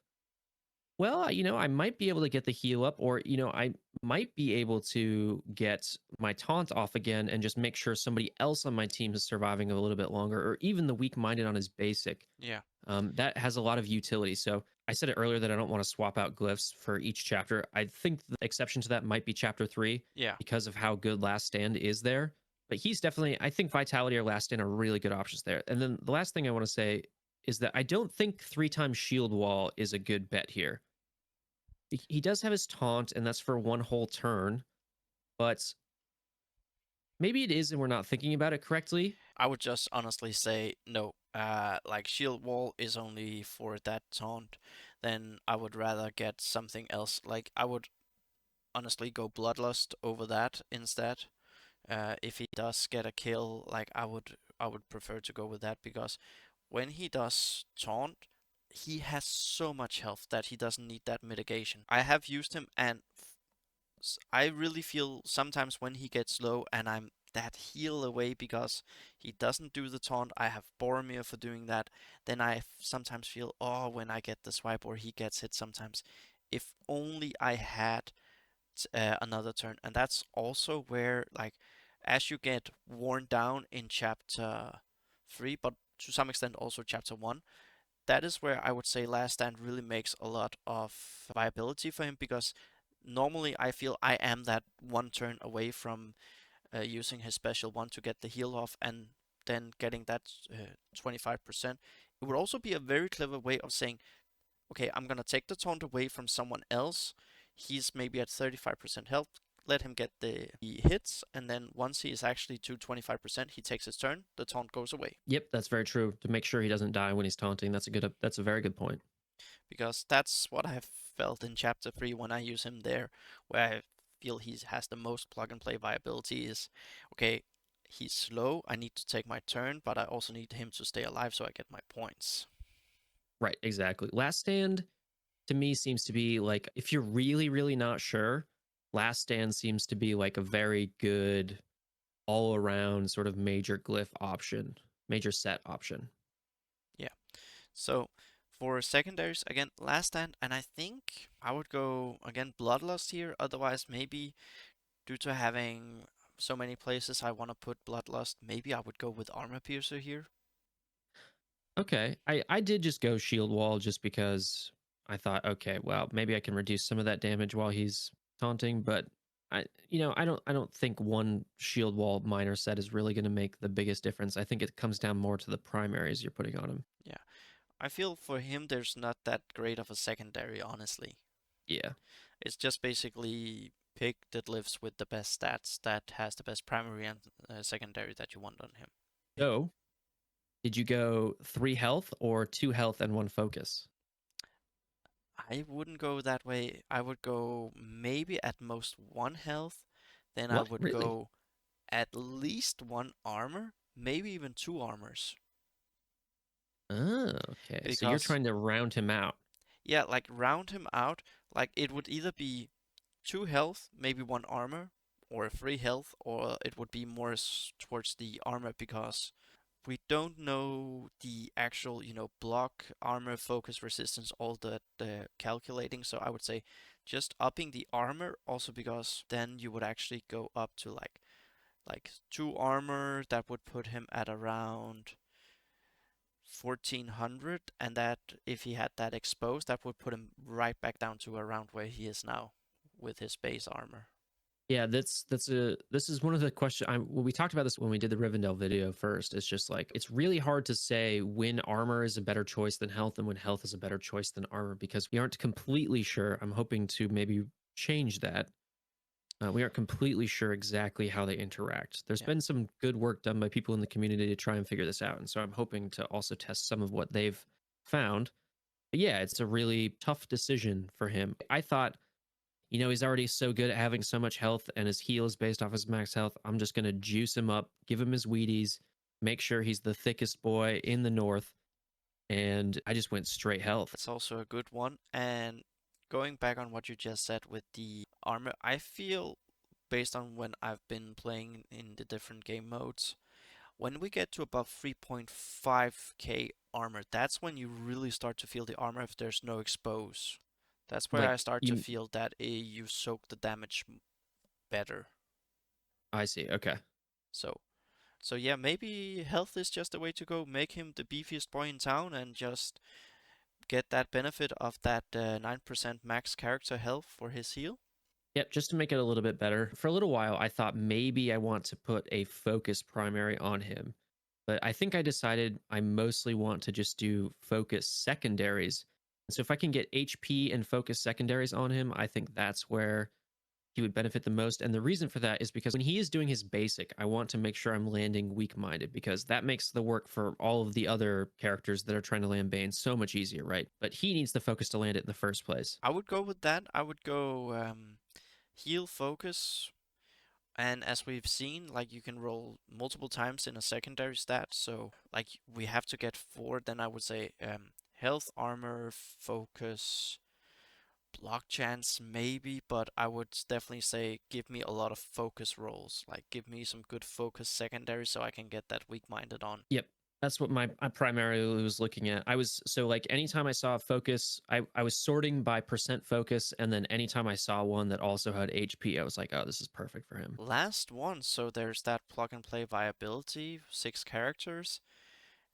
B: well, I might be able to get the heal up, or, I might be able to get my taunt off again and just make sure somebody else on my team is surviving a little bit longer, or even the weak minded on his basic.
A: Yeah,
B: That has a lot of utility. So I said it earlier that I don't want to swap out glyphs for each chapter. I think the exception to that might be chapter 3
A: yeah.
B: because of how good Last Stand is there. But he's definitely, I think Vitality or Last Stand are really good options there. And then the last thing I want to say is that I don't think 3 times Shield Wall is a good bet here. He does have his taunt, and that's for one whole turn, but maybe it is and we're not thinking about it correctly.
A: I would just honestly say no. Like Shield Wall is only for that taunt. Then I would rather get something else. Like I would honestly go Bloodlust over that instead. If he does get a kill, like I would prefer to go with that because when he does taunt, he has so much health that he doesn't need that mitigation. I have used him and I really feel sometimes when he gets low and I'm that heal away because he doesn't do the taunt. I have Boromir for doing that. Then I sometimes feel, oh, when I get the swipe or he gets hit sometimes. If only I had another turn. And that's also where, like, as you get worn down in chapter 3, but to some extent also chapter 1, that is where I would say Last Stand really makes a lot of viability for him because normally I feel I am that one turn away from using his special one to get the heal off and then getting that 25%. It would also be a very clever way of saying, okay, I'm gonna take the taunt away from someone else. He's maybe at 35% health. Let him get the hits, and then once he is actually to 25%, he takes his turn. The taunt goes away
B: Yep, that's very true. To make sure he doesn't die when he's taunting, that's a very good point.
A: because that's what I've felt in Chapter 3 when I use him there, where I feel he has the most plug and play viability. Is okay, he's slow. I need to take my turn, but I also need him to stay alive so I get my points.
B: Right, exactly. Last Stand to me seems to be like if you're really not sure, Last Stand seems to be like a very good all around sort of major glyph option, major set option.
A: Yeah. So for secondaries, again, Last Stand, and I think I would go again Bloodlust here. Otherwise, maybe due to having so many places I want to put Bloodlust, maybe I would go with Armor Piercer here.
B: Okay. I did just go shield wall just because I thought, okay, well, maybe I can reduce some of that damage while he's taunting, but I don't think one shield wall minor set is really going to make the biggest difference. I think it comes down more to the primaries you're putting on him.
A: Yeah, I feel for him there's not that great of a secondary, honestly.
B: Yeah.
A: It's just basically pick the glyphs with the best stats that has the best primary and secondary that you want on him.
B: So, did you go 3 health or 2 health and 1 focus?
A: I wouldn't go that way. I would go maybe at most one health, then I
B: What?
A: would
B: Really?
A: go at least one armor, maybe even two armors.
B: Oh, okay. So you're
A: Because,
B: trying to round him out.
A: yeah, like round him out, like it would either be two health, maybe one armor, or three health, or it would be more towards the armor because we don't know the actual, block, armor, focus, resistance, all the calculating. So I would say just upping the armor, also because then you would actually go up to like 2 armor. That would put him at around 1400, and that if he had that exposed, that would put him right back down to around where he is now with his base armor.
B: Yeah, this is one of the questions. Well, we talked about this when we did the Rivendell video first. It's just like it's really hard to say when armor is a better choice than health and when health is a better choice than armor because we aren't completely sure. I'm hoping to maybe change that. We aren't completely sure exactly how they interact. There's
A: Yeah.
B: been some good work done by people in the community to try and figure this out, and so I'm hoping to also test some of what they've found. But yeah, it's a really tough decision for him. I thought he's already so good at having so much health and his heal is based off his max health. I'm just going to juice him up, give him his Wheaties, make sure he's the thickest boy in the north. And I just went straight health.
A: That's also a good one. And going back on what you just said with the armor, I feel based on when I've been playing in the different game modes, when we get to above 3.5k armor, that's when you really start to feel the armor if there's no expose. That's where I
B: Like,
A: start to feel that you soak the damage better.
B: I see. Okay.
A: So, so yeah, maybe health is just the way to go. Make him the beefiest boy in town and just get that benefit of that 9% max character health for his heal.
B: Yep. Just to make it a little bit better. For a little while, I thought maybe I want to put a focus primary on him. But I think I decided I mostly want to just do focus secondaries. And so if I can get HP and focus secondaries on him, I think that's where he would benefit the most. And the reason for that is because when he is doing his basic, I want to make sure I'm landing weak minded because that makes the work for all of the other characters that are trying to land Bane so much easier, right? But he needs the focus to land it in the first place.
A: I would go with that. I would go heal focus. And as we've seen, like you can roll multiple times in a secondary stat. So like we have to get 4, then I would say health, armor, focus, block chance maybe, but I would definitely say give me a lot of focus rolls. Like give me some good focus secondary so I can get that weak-minded on.
B: Yep. That's what I primarily was looking at. I was so like anytime I saw a focus, I was sorting by percent focus, and then anytime I saw one that also had HP, I was like, oh, this is perfect for him.
A: Last one, so there's that plug and play viability, 6 characters,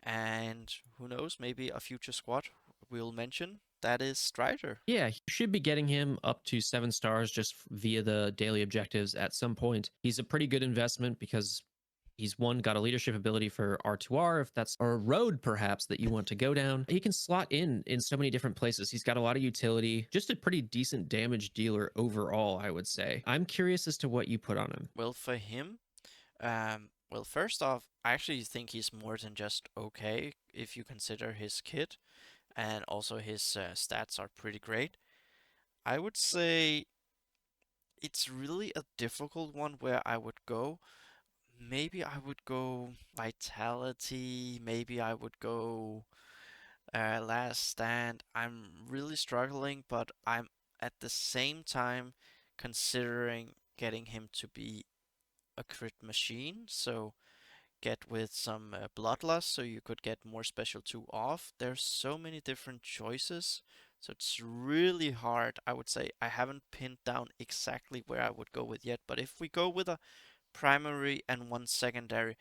A: and who knows, maybe a future squad we'll mention. That is Strider.
B: Yeah, you should be getting him up to 7 stars just via the daily objectives at some point. He's a pretty good investment because he's got a leadership ability for R2R, if that's a road perhaps that you want to go down. He can slot in so many different places. He's got a lot of utility, just a pretty decent damage dealer overall, I would say. I'm curious as to what you put on him.
A: Well, for him, well, first off, I actually think he's more than just okay if you consider his kit, and also his stats are pretty great. I would say it's really a difficult one where I would go. Maybe I would go Vitality, maybe I would go Last Stand. I'm really struggling, but I'm at the same time considering getting him to be a crit machine. So get with some Bloodlust so you could get more special 2 off. There's so many different choices. So it's really hard. I would say I haven't pinned down exactly where I would go with yet. But if we go with a primary and one secondary,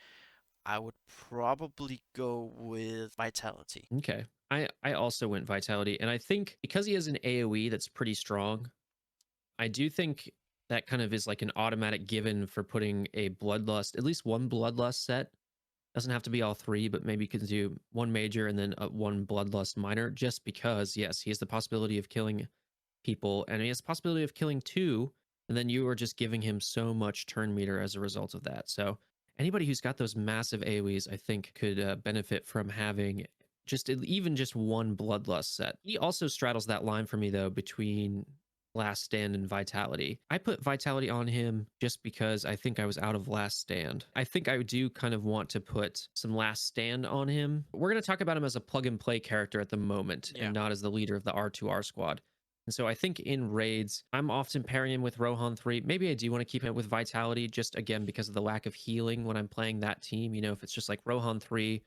A: I would probably go with Vitality.
B: Okay. I also went Vitality, and I think because he has an AoE that's pretty strong, I do think that kind of is like an automatic given for putting a Bloodlust, at least one Bloodlust set. Doesn't have to be all three, but maybe you can do one major and then one Bloodlust minor, just because, yes, he has the possibility of killing people, and he has the possibility of killing two, and then you are just giving him so much turn meter as a result of that. So anybody who's got those massive AoEs, I think, could benefit from having even just one Bloodlust set. He also straddles that line for me, though, between Last Stand and Vitality. I put Vitality on him just because I think I was out of Last Stand. I think I do kind of want to put some Last Stand on him. We're going to talk about him as a plug and play character at the moment
A: Yeah.
B: and not as the leader of the R2R squad. And so I think in raids, I'm often pairing him with Rohan 3. Maybe I do want to keep him with Vitality, just again because of the lack of healing when I'm playing that team. You know, if it's just like Rohan 3,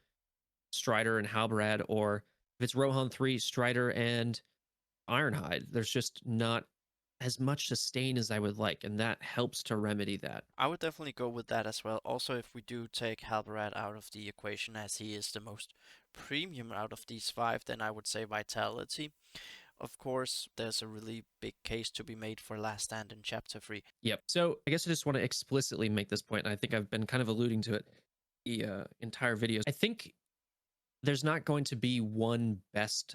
B: Strider, and Halbarad, or if it's Rohan 3, Strider, and Ironhide, there's just not as much sustain as I would like. And that helps to remedy that.
A: I would definitely go with that as well. Also, if we do take Halbarad out of the equation as he is the most premium out of these five, then I would say Vitality. Of course, there's a really big case to be made for Last Stand in Chapter 3.
B: Yep. So I guess I just want to explicitly make this point, and I think I've been kind of alluding to it the entire video. I think there's not going to be one best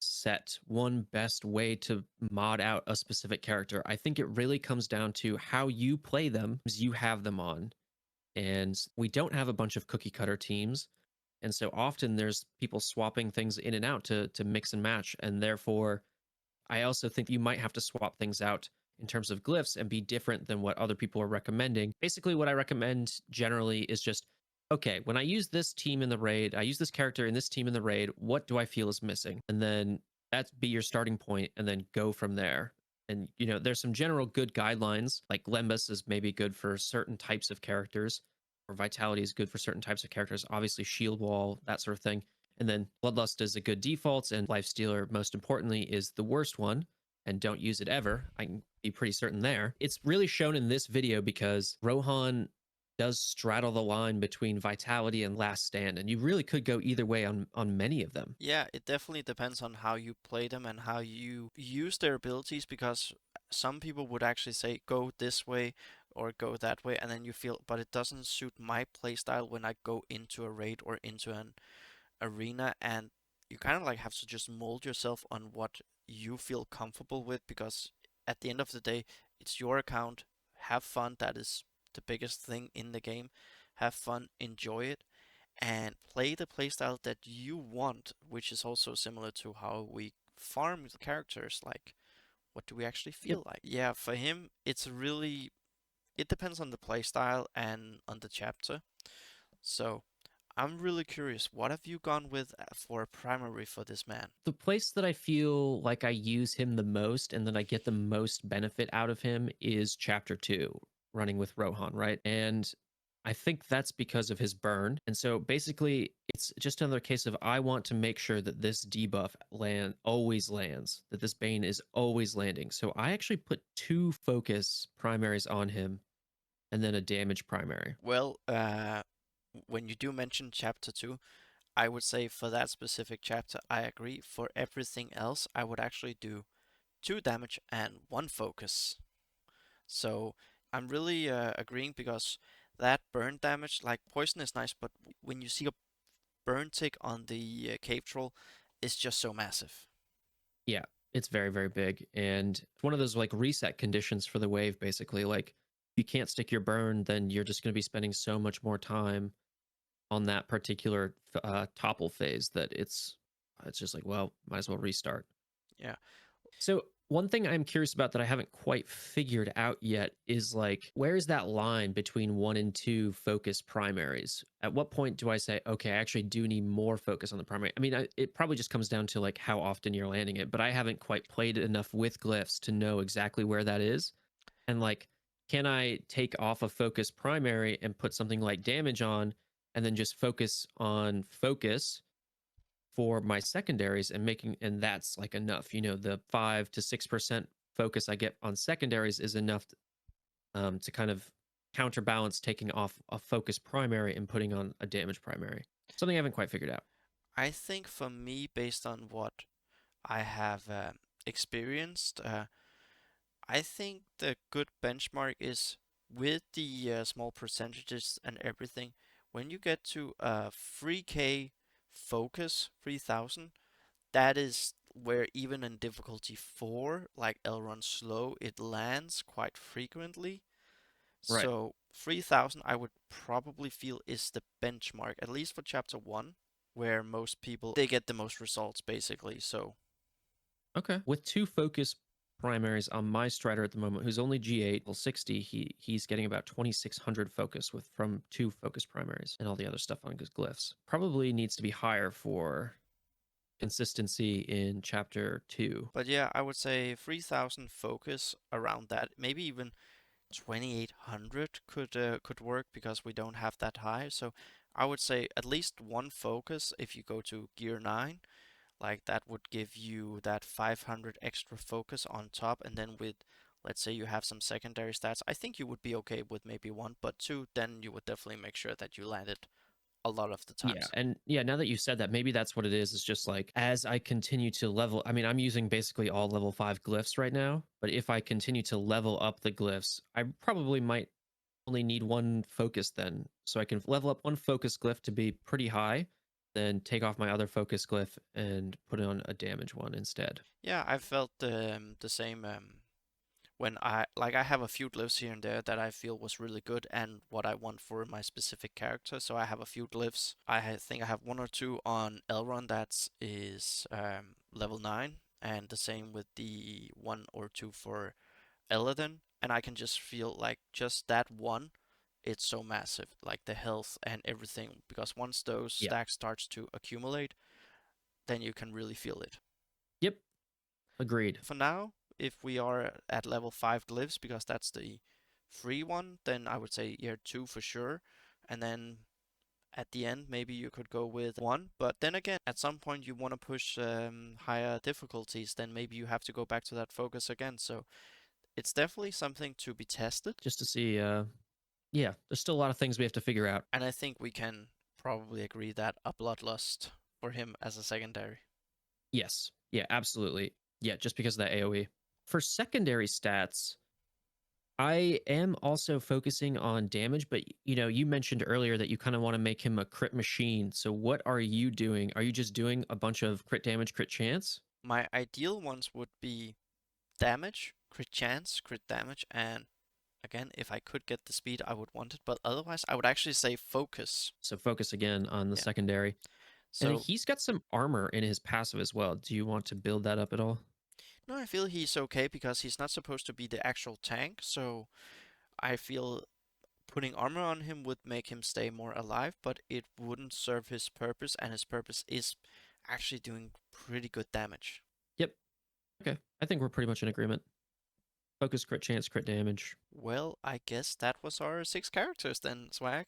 B: set, one best way to mod out a specific character. I think it really comes down to how you play them, as you have them on. And we don't have a bunch of cookie cutter teams. And so often there's people swapping things in and out to mix and match. And therefore, I also think you might have to swap things out in terms of glyphs and be different than what other people are recommending. Basically, what I recommend generally is just okay, when I use this team in the raid, I use this character in this team in the raid, what do I feel is missing? And then that's be your starting point and then go from there. And you know, there's some general good guidelines, like Lembas is maybe good for certain types of characters, or Vitality is good for certain types of characters, obviously Shield Wall, that sort of thing. And then Bloodlust is a good default, and Lifestealer, most importantly, is the worst one. And don't use it ever. I can be pretty certain there. It's really shown in this video because Rohan does straddle the line between Vitality and Last Stand, and you really could go either way on many of them.
A: Yeah, it definitely depends on how you play them and how you use their abilities, because some people would actually say go this way or go that way, and then you feel, but it doesn't suit my playstyle when I go into a raid or into an arena, and you kind of like have to just mold yourself on what you feel comfortable with, because at the end of the day, it's your account. Have fun. That is the biggest thing in the game. Have fun, enjoy it, and play the playstyle that you want, which is also similar to how we farm the characters. Like, what do we actually
B: Yep.
A: feel like? Yeah, for him, it's really, it depends on the playstyle and on the chapter. So, I'm really curious, what have you gone with for a primary for this man?
B: The place that I feel like I use him the most and that I get the most benefit out of him is chapter 2, running with Rohan, right? And I think that's because of his burn. And so basically it's just another case of I want to make sure that this debuff always lands, that this bane is always landing. So I actually put 2 focus primaries on him and then a damage primary.
A: Well, when you do mention chapter 2, I would say for that specific chapter, I agree. For everything else, I would actually do 2 damage and 1 focus. So I'm really agreeing, because that burn damage, like poison is nice, but when you see a burn tick on the cave troll, it's just so massive.
B: Yeah, it's very, very big. And it's one of those like reset conditions for the wave, basically. Like, if you can't stick your burn, then you're just going to be spending so much more time on that particular topple phase that it's just like, well, might as well restart.
A: Yeah.
B: So one thing I'm curious about that I haven't quite figured out yet is like, where is that line between 1 and 2 focus primaries? At what point do I say, okay, I actually do need more focus on the primary? I mean, it probably just comes down to like how often you're landing it, but I haven't quite played enough with glyphs to know exactly where that is. And like, can I take off a focus primary and put something like damage on and then just focus on focus for my secondaries and making, and that's like enough, you know, the 5 to 6% focus I get on secondaries is enough to kind of counterbalance taking off a focus primary and putting on a damage primary. Something I haven't quite figured out.
A: I think for me, based on what I have experienced, I think the good benchmark is with the small percentages and everything. When you get to 3K focus, 3000, that is where even in difficulty 4, like Elrond slow, it lands quite frequently.
B: Right.
A: So 3000 I would probably feel is the benchmark, at least for chapter 1, where most people they get the most results basically. So
B: Okay. With 2 focus primaries on my strider at the moment, who's only G8, well 60, he's getting about 2600 focus with from 2 focus primaries and all the other stuff on his glyphs. Probably needs to be higher for consistency in chapter 2.
A: But yeah, I would say 3000 focus around that. Maybe even 2800 could work because we don't have that high. So I would say at least one focus if you go to gear 9, like that would give you that 500 extra focus on top. And then with, let's say you have some secondary stats, I think you would be okay with maybe one, but two, then you would definitely make sure that you land it a lot of the
B: Yeah,
A: times.
B: and yeah, now that you said that, maybe that's what it is. It's just like as I continue to level, I mean, I'm using basically all level 5 glyphs right now, but if I continue to level up the glyphs, I probably might only need one focus then. So I can level up one focus glyph to be pretty high, then take off my other focus glyph and put on a damage one instead.
A: Yeah, I felt the same. When I have a few glyphs here and there that I feel was really good and what I want for my specific character. So I have a few glyphs. Think I have one or two on Elrond that is level 9, and the same with the one or two for Elladan. And I can just feel like just that one, it's so massive, like the health and everything. Because once those
B: Yeah.
A: stacks starts to accumulate, then you can really feel it.
B: Yep. Agreed.
A: For now, if we are at level 5 glyphs, because that's the free one, then I would say year 2 for sure. And then at the end, maybe you could go with 1. But then again, at some point you want to push higher difficulties, then maybe you have to go back to that focus again. So it's definitely something to be tested.
B: Just to see, yeah, there's still a lot of things we have to figure out.
A: And I think we can probably agree that a Bloodlust for him as a secondary.
B: Yes. Yeah, absolutely. Yeah, just because of that AoE. For secondary stats, I am also focusing on damage, but you mentioned earlier that you kind of want to make him a crit machine. So what are you doing? Are you just doing a bunch of crit damage, crit chance?
A: My ideal ones would be damage, crit chance, crit damage, and again, if I could get the speed, I would want it, but otherwise, I would actually say focus.
B: So focus again on the
A: Yeah.
B: secondary. And
A: So,
B: he's got some armor in his passive as well. Do you want to build that up at all?
A: no, I feel he's okay because he's not supposed to be the actual tank, so I feel putting armor on him would make him stay more alive, but it wouldn't serve his purpose, and his purpose is actually doing pretty good damage.
B: Yep. Okay. I think we're pretty much in agreement. Focus, crit chance, crit damage.
A: Well, I guess that was our 6 characters then, Swag.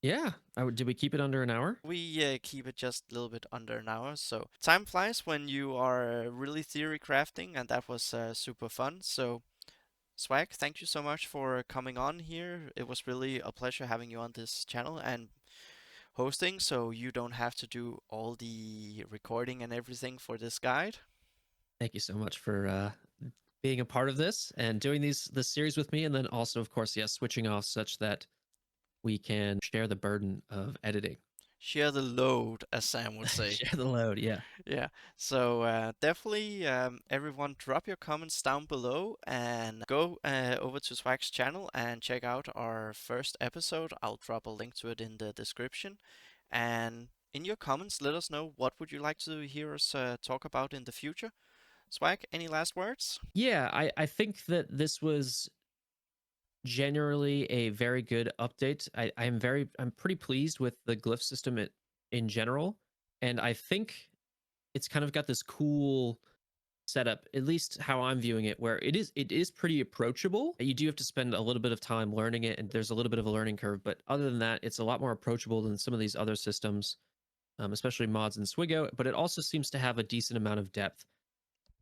B: Yeah. Did we keep it under an hour?
A: We keep it just a little bit under an hour, so time flies when you are really theory crafting, and that was super fun. So, Swag, thank you so much for coming on here. It was really a pleasure having you on this channel and hosting, so you don't have to do all the recording and everything for this guide.
B: Thank you so much for being a part of this and doing this series with me, and then also, of course, yes, switching off such that we can share the burden of editing.
A: Share the load, as Sam would say.
B: Share the load, yeah.
A: Yeah, so definitely everyone drop your comments down below and go over to Swag's channel and check out our first episode. I'll drop a link to it in the description. And in your comments, let us know what would you like to hear us talk about in the future. Swag, any last words?
B: Yeah, I think that this was generally a very good update. I'm pretty pleased with the glyph system in general, and I think it's kind of got this cool setup, at least how I'm viewing it, where it is pretty approachable. You do have to spend a little bit of time learning it, and there's a little bit of a learning curve, but other than that, it's a lot more approachable than some of these other systems, especially mods and Swigo. But it also seems to have a decent amount of depth.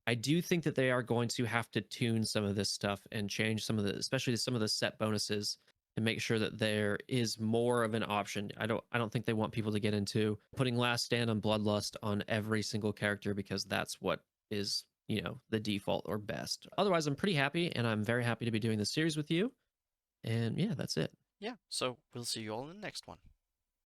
B: I do think that they are going to have to tune some of this stuff and change some of the, especially some of the set bonuses, to make sure that there is more of an option. I don't think they want people to get into putting Last Stand on Bloodlust on every single character because that's what is, the default or best. Otherwise, I'm pretty happy, and I'm very happy to be doing this series with you. And yeah, that's it.
A: Yeah, so we'll see you all in the next one.